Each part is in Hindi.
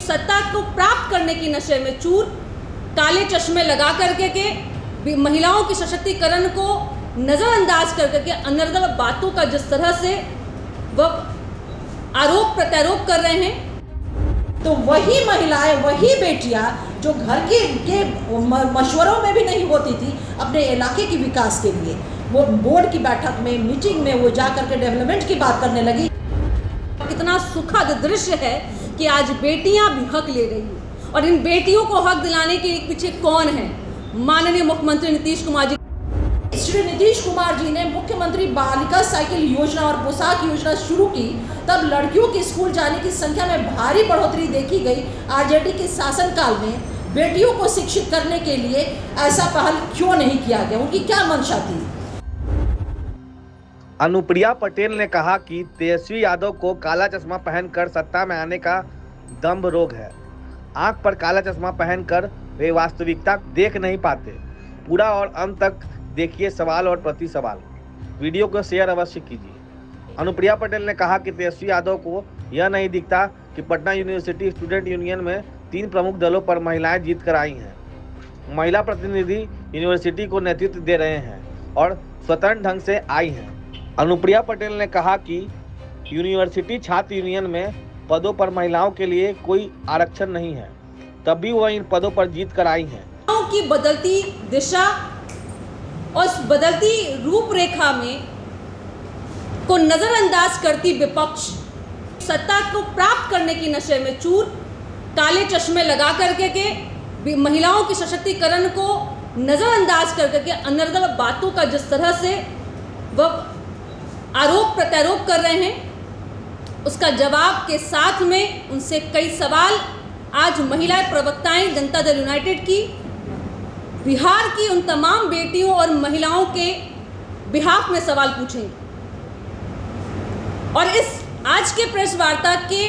सत्ता को प्राप्त करने की नशे में चूर, काले चश्मे लगा करके के महिलाओं के सशक्तिकरण को नज़रअंदाज कर करके अनर्गल बातों का जिस तरह से वह आरोप प्रत्यारोप कर रहे हैं, तो वही महिलाएं, वही बेटियां जो घर के मशवरों में भी नहीं होती थी अपने इलाके के विकास के लिए, वो बोर्ड की बैठक में, मीटिंग में वो जा करके डेवलपमेंट की बात करने लगी। कितना सुखद दृश्य है कि आज बेटियां भी हक ले रही हैं। और इन बेटियों को हक दिलाने के पीछे कौन है? माननीय मुख्यमंत्री नीतीश कुमार जी। श्री नीतीश कुमार जी ने मुख्यमंत्री बालिका साइकिल योजना और पोशाक योजना शुरू की, तब लड़कियों के स्कूल जाने की संख्या में भारी बढ़ोतरी देखी गई। आरजेडी के शासनकाल में बेटियों को शिक्षित करने के लिए ऐसा पहल क्यों नहीं किया गया? उनकी क्या मंशा थी? अनुप्रिया पटेल ने कहा कि तेजस्वी यादव को काला चश्मा पहनकर सत्ता में आने का दंभ रोग है। आंख पर काला चश्मा पहनकर वे वास्तविकता देख नहीं पाते। पूरा और अंत तक देखिए सवाल और प्रति सवाल। वीडियो को शेयर अवश्य कीजिए। अनुप्रिया पटेल ने कहा कि तेजस्वी यादव को यह नहीं दिखता कि पटना यूनिवर्सिटी स्टूडेंट यूनियन में 3 प्रमुख दलों पर महिलाएं जीत कर आई हैं। महिला प्रतिनिधि यूनिवर्सिटी को नेतृत्व दे रहे हैं और स्वतंत्र ढंग से आई हैं। अनुप्रिया पटेल ने कहा कि यूनिवर्सिटी छात्र यूनियन में पदों पर महिलाओं के लिए कोई आरक्षण नहीं है, तब भी वह इन पदों पर जीत कर आई हैं। की बदलती दिशा और उस बदलती रूपरेखा में को नजरअंदाज करती विपक्ष सत्ता को प्राप्त करने की नशे में चूर, काले चश्मे लगा करके के महिलाओं के सशक्तिकरण को नजरअंदाज कर करके अनर्गल बातों का जिस तरह से वह आरोप प्रत्यारोप कर रहे हैं, उसका जवाब के साथ में उनसे कई सवाल आज महिला प्रवक्ताएं जनता दल यूनाइटेड की, बिहार की उन तमाम बेटियों और महिलाओं के बिहाफ में सवाल पूछेंगे। और इस आज के प्रेस वार्ता के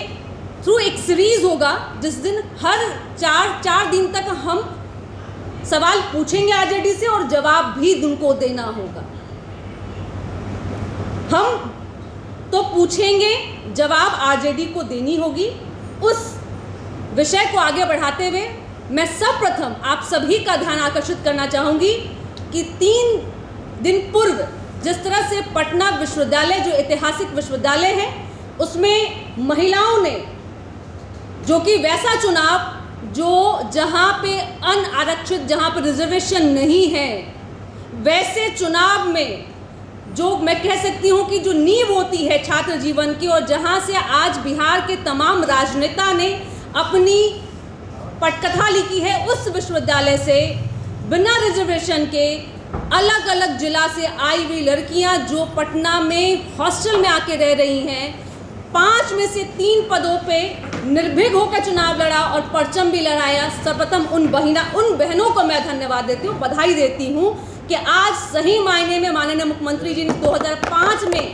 थ्रू एक सीरीज होगा जिस दिन हर चार दिन तक हम सवाल पूछेंगे आरजेडी से और जवाब भी उनको देना होगा। हम तो पूछेंगे, जवाब आरजेडी को देनी होगी। उस विषय को आगे बढ़ाते हुए मैं सर्वप्रथम आप सभी का ध्यान आकर्षित करना चाहूँगी कि 3 दिन पूर्व जिस तरह से पटना विश्वविद्यालय जो ऐतिहासिक विश्वविद्यालय है उसमें महिलाओं ने जो कि वैसा चुनाव जो जहाँ पे अनारक्षित, जहाँ पे रिजर्वेशन नहीं है, वैसे चुनाव में जो मैं कह सकती हूँ कि जो नींव होती है छात्र जीवन की, और जहाँ से आज बिहार के तमाम राजनेता ने अपनी पटकथा लिखी है, उस विश्वविद्यालय से बिना रिजर्वेशन के अलग अलग जिला से आई हुई लड़कियां जो पटना में हॉस्टल में आके रह रही हैं, 5 में से 3 पदों पे निर्भीक होकर चुनाव लड़ा और परचम भी लड़ाया। सर्वप्रथम उन बहनों को मैं धन्यवाद देती हूँ, बधाई देती हूँ कि आज सही मायने में माननीय मुख्यमंत्री जी ने 2005 में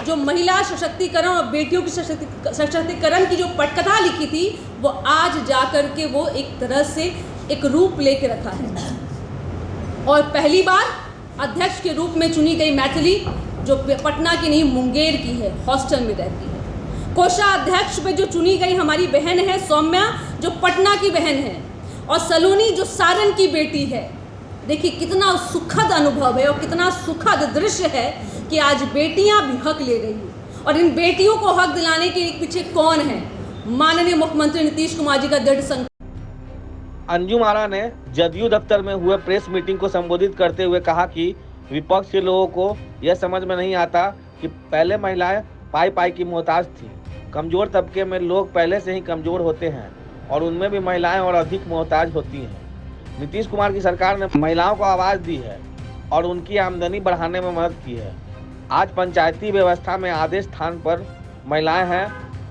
जो महिला सशक्तिकरण और बेटियों की सशक्तिकरण की जो पटकथा लिखी थी, वो आज जाकर के वो एक तरह से एक रूप लेके रखा है। और पहली बार अध्यक्ष के रूप में चुनी गई मैथिली जो पटना की नहीं मुंगेर की है, हॉस्टल में रहती है। कोषाध्यक्ष पे जो चुनी गई हमारी बहन है सौम्या जो पटना की बहन है, और सलोनी जो सारण की बेटी है। देखिए कितना सुखद अनुभव है और कितना सुखद दृश्य है कि आज बेटियां भी हक ले रही हैं। और इन बेटियों को हक दिलाने के पीछे कौन है? माननीय मुख्यमंत्री नीतीश कुमार जी का दृढ़ संकल्प। अंजुम आरा ने जदयू दफ्तर में हुए प्रेस मीटिंग को संबोधित करते हुए कहा कि विपक्ष के लोगों को यह समझ में नहीं आता कि पहले महिलाएं पाई की मोहताज थी। कमजोर तबके में लोग पहले से ही कमजोर होते हैं और उनमें भी महिलाएं और अधिक मोहताज होती हैं। नीतीश कुमार की सरकार ने महिलाओं को आवाज़ दी है और उनकी आमदनी बढ़ाने में मदद की है। आज पंचायती व्यवस्था में आधे स्थान पर महिलाएं हैं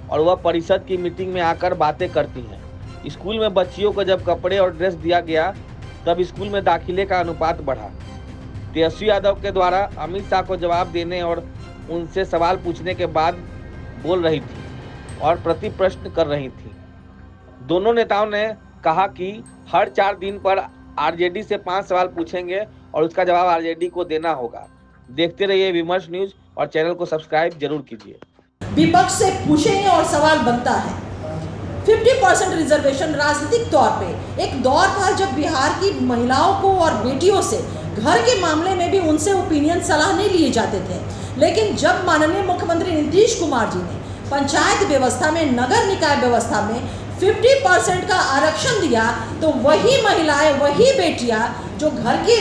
और वह परिषद की मीटिंग में आकर बातें करती हैं। स्कूल में बच्चियों को जब कपड़े और ड्रेस दिया गया तब स्कूल में दाखिले का अनुपात बढ़ा। तेजस्वी यादव के द्वारा अमित शाह को जवाब देने और उनसे सवाल पूछने के बाद बोल रही थी और प्रति प्रश्न कर रही थी। दोनों नेताओं ने कहा कि हर 4 दिन पर आरजेडी से 5 सवाल पूछेंगे और उसका जवाब आरजेडी को देना होगा। देखते रहिए विमर्श न्यूज और चैनल को सब्सक्राइब जरूर कीजिए। विपक्ष से पूछेंगे और सवाल बनता है, 50% रिजर्वेशन राजनीतिक तौर पे एक दौर था जब बिहार की महिलाओं को और बेटियों से घर के मामले में भी उनसे ओपिनियन सलाह नहीं लिए जाते थे। लेकिन जब माननीय मुख्यमंत्री नीतीश कुमार जी ने पंचायत व्यवस्था में, नगर निकाय व्यवस्था में 50% का आरक्षण दिया, तो वही महिलाएं, वही बेटियां जो घर के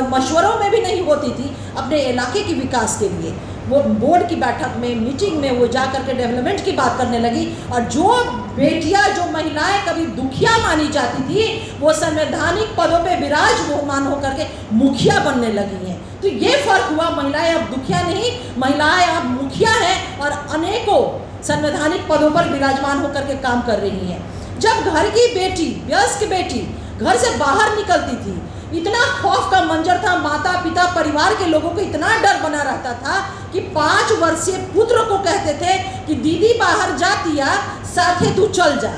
मशवरों में भी नहीं होती थी, अपने इलाके के विकास के लिए वो बोर्ड की बैठक में, मीटिंग में वो जा करके डेवलपमेंट की बात करने लगी। और जो बेटियां, जो महिलाएं कभी दुखिया मानी जाती थी, वो संवैधानिक पदों पे विराजमान होकर के मुखिया बनने लगी हैं। तो ये फर्क हुआ, महिलाएं अब दुखिया नहीं, महिलाएं अब मुखिया हैं और अनेकों संवैधानिक पदों पर विराजमान होकर के काम कर रही हैं। जब घर की बेटी, वयस्क बेटी घर से बाहर निकलती थी, इतना खौफ का मंजर था, माता पिता परिवार के लोगों को इतना डर बना रहता था कि 5 वर्षीय पुत्र को कहते थे कि दीदी बाहर जाती है, साथे तू चल जा।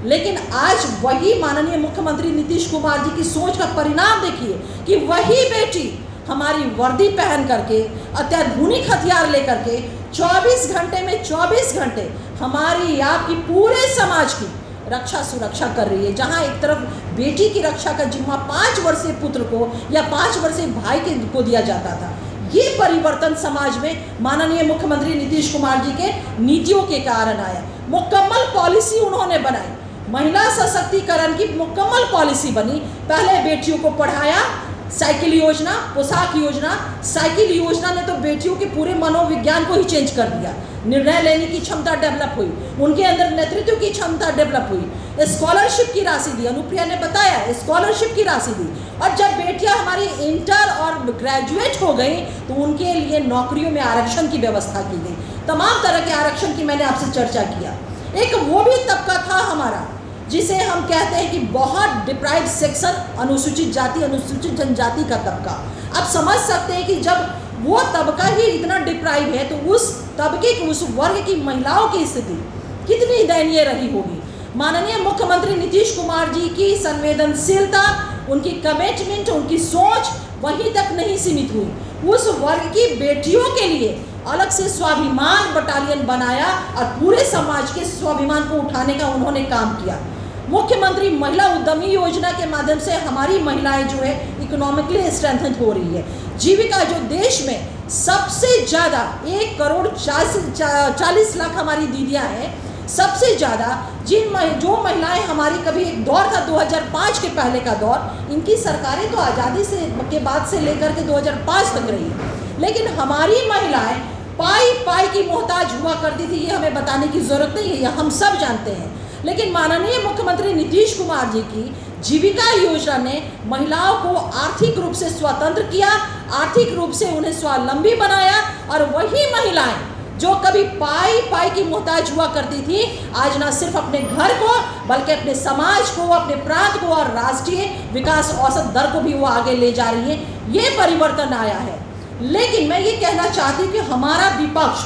लेकिन आज वही माननीय मुख्यमंत्री नीतीश कुमार जी की सोच का परिणाम देखिए कि वही बेटी हमारी वर्दी पहन करके, अत्याधुनिक हथियार लेकर के 24 घंटे में 24 घंटे हमारी, आपकी, पूरे समाज की रक्षा सुरक्षा कर रही है। जहां एक तरफ बेटी की रक्षा का जिम्मा 5 वर्षीय पुत्र को या 5 वर्षीय भाई को दिया जाता था। ये परिवर्तन समाज में माननीय मुख्यमंत्री नीतीश कुमार जी के नीतियों के कारण आया। मुकम्मल पॉलिसी उन्होंने बनाई, महिला सशक्तिकरण की मुकम्मल पॉलिसी बनी। पहले बेटियों को पढ़ाया, साइकिल योजना, पोशाक योजना। साइकिल योजना ने तो बेटियों के पूरे मनोविज्ञान को ही चेंज कर दिया। निर्णय लेने की क्षमता डेवलप हुई, उनके अंदर नेतृत्व की क्षमता डेवलप हुई। स्कॉलरशिप की राशि दी, अनुप्रिया ने बताया, स्कॉलरशिप की राशि दी। और जब बेटियां हमारी इंटर और ग्रेजुएट हो गई तो उनके लिए नौकरियों में आरक्षण की व्यवस्था की गई। तमाम तरह के आरक्षण की मैंने आपसे चर्चा किया। एक वो भी तबका था हमारा जिसे हम कहते हैं कि बहुत डिप्राइव्ड सेक्शन, अनुसूचित जाति, अनुसूचित जनजाति का तबका। आप समझ सकते हैं कि जब वो तबका ही इतना डिप्राइव है तो उस तबके की, उस वर्ग की महिलाओं की स्थिति कितनी दयनीय रही होगी। माननीय मुख्यमंत्री नीतीश कुमार जी की संवेदनशीलता, उनकी कमिटमेंट, उनकी सोच वहीं तक नहीं सीमित हुई। उस वर्ग की बेटियों के लिए अलग से स्वाभिमान बटालियन बनाया और पूरे समाज के स्वाभिमान को उठाने का उन्होंने काम किया। मुख्यमंत्री महिला उद्यमी योजना के माध्यम से हमारी महिलाएं जो है इकोनॉमिकली स्ट्रेंथन हो रही है। जीविका जो देश में सबसे ज़्यादा 1,40,00,000 हमारी दीदियां हैं, सबसे ज़्यादा जो महिलाएं हमारी, कभी एक दौर था 2005 के पहले का दौर, इनकी सरकारें तो आज़ादी के बाद से लेकर के 2005 तक रही, लेकिन हमारी महिलाएं पाई की मोहताज हुआ करती थी। ये हमें बताने की ज़रूरत नहीं है, ये हम सब जानते हैं। लेकिन माननीय मुख्यमंत्री नीतीश कुमार जी की जीविका योजना ने महिलाओं को आर्थिक रूप से स्वतंत्र किया, आर्थिक रूप से उन्हें स्वावलंबी बनाया। और वही महिलाएं जो कभी पाई की मोहताज हुआ करती थी, आज ना सिर्फ अपने घर को बल्कि अपने समाज को, अपने प्रांत को और राष्ट्रीय विकास औसत दर को भी वो आगे ले जा रही है। ये परिवर्तन आया है। लेकिन मैं ये कहना चाहती हूँ कि हमारा विपक्ष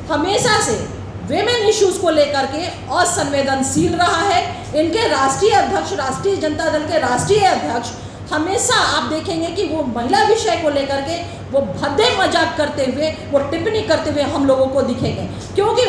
हमेशा से विमेन इश्यूज को लेकर के असंवेदनशील रहा है। इनके राष्ट्रीय अध्यक्ष, राष्ट्रीय जनता दल के राष्ट्रीय अध्यक्ष हमेशा आप देखेंगे कि वो महिला विषय को लेकर के वो भद्दे मजाक करते हुए, वो टिप्पणी करते हुए हम लोगों को दिखेंगे, क्योंकि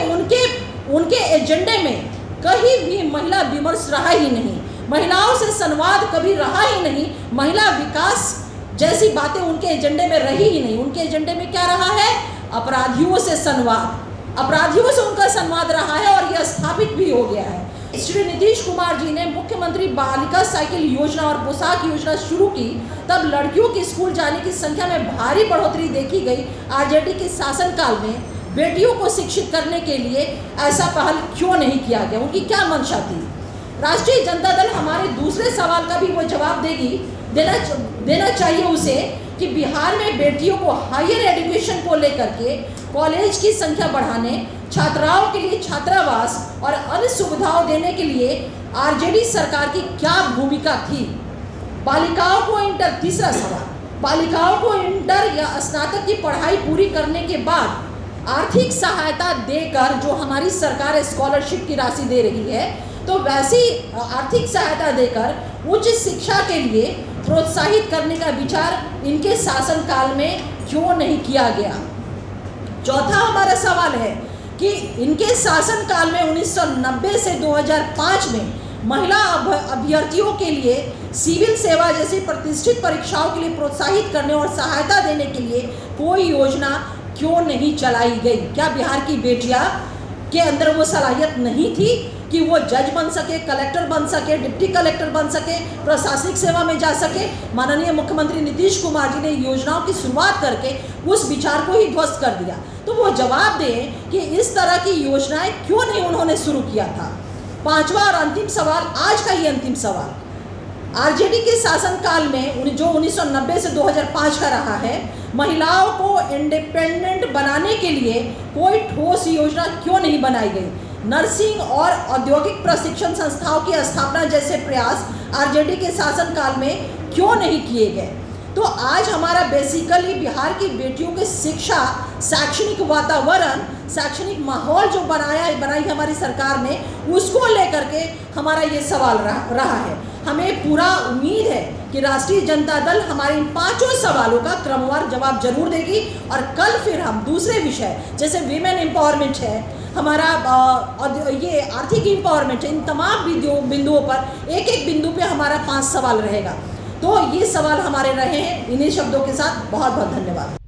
उनके एजेंडे में कहीं भी महिला विमर्श रहा ही नहीं, महिलाओं से संवाद कभी रहा ही नहीं, महिला विकास जैसी बातें उनके एजेंडे में रही ही नहीं। उनके एजेंडे में क्या रहा है? अपराधियों से संवाद, अपराधियों से उनका संवाद रहा है और यह स्थापित भी हो गया है। श्री नीतीश कुमार जी ने मुख्यमंत्री बालिका साइकिल योजना और पोशाक योजना शुरू की, तब लड़कियों के स्कूल जाने की संख्या में भारी बढ़ोतरी देखी गई। आरजेडी के शासनकाल में बेटियों को शिक्षित करने के लिए ऐसा पहल क्यों नहीं किया गया? उनकी क्या मंशा थी? राष्ट्रीय जनता दल हमारे दूसरे सवाल का भी वो जवाब देना चाहिए उसे कि बिहार में बेटियों को हायर एजुकेशन को लेकर के कॉलेज की संख्या बढ़ाने, छात्राओं के लिए छात्रावास और अन्य सुविधाओं देने के लिए आरजेडी सरकार की क्या भूमिका थी? बालिकाओं को इंटर, तीसरा सवाल, बालिकाओं को इंटर या स्नातक की पढ़ाई पूरी करने के बाद आर्थिक सहायता देकर जो हमारी सरकार स्कॉलरशिप की राशि दे रही है, तो वैसी आर्थिक सहायता देकर उच्च शिक्षा के लिए प्रोत्साहित करने का विचार इनके शासनकाल में क्यों नहीं किया गया? चौथा हमारा सवाल है कि इनके शासनकाल में 1990 से 2005 में महिला अभ्यर्थियों के लिए सिविल सेवा जैसी प्रतिष्ठित परीक्षाओं के लिए प्रोत्साहित करने और सहायता देने के लिए कोई योजना क्यों नहीं चलाई गई? क्या बिहार की बेटियां के अंदर वो सलाहियत नहीं थी कि वो जज बन सके, कलेक्टर बन सके, डिप्टी कलेक्टर बन सके, प्रशासनिक सेवा में जा सके? माननीय मुख्यमंत्री नीतीश कुमार जी ने योजनाओं की शुरुआत करके उस विचार को ही ध्वस्त कर दिया। तो वो जवाब दें कि इस तरह की योजनाएं क्यों नहीं उन्होंने शुरू किया था। पांचवा और अंतिम सवाल, आज का ये अंतिम सवाल, आरजेडी के शासनकाल में जो 1990 से 2005 का रहा है, महिलाओं को इंडिपेंडेंट बनाने के लिए कोई ठोस योजना क्यों नहीं बनाई गई? नर्सिंग और औद्योगिक प्रशिक्षण संस्थाओं की स्थापना जैसे प्रयास आरजेडी के शासनकाल में क्यों नहीं किए गए? तो आज हमारा बेसिकली बिहार की बेटियों के शिक्षा, शैक्षणिक वातावरण, शैक्षणिक माहौल जो बनाई हमारी सरकार ने, उसको लेकर के हमारा ये सवाल रहा है। हमें पूरा उम्मीद है कि राष्ट्रीय जनता दल हमारे इन 5 सवालों का क्रमवार जवाब जरूर देगी और कल फिर हम दूसरे विषय जैसे वीमेन एम्पावरमेंट है, हमारा ये आर्थिक एम्पावरमेंट है, इन तमाम बिंदुओं पर एक एक बिंदु पे हमारा 5 सवाल रहेगा। तो ये सवाल हमारे रहे हैं। इन्हीं शब्दों के साथ बहुत बहुत धन्यवाद।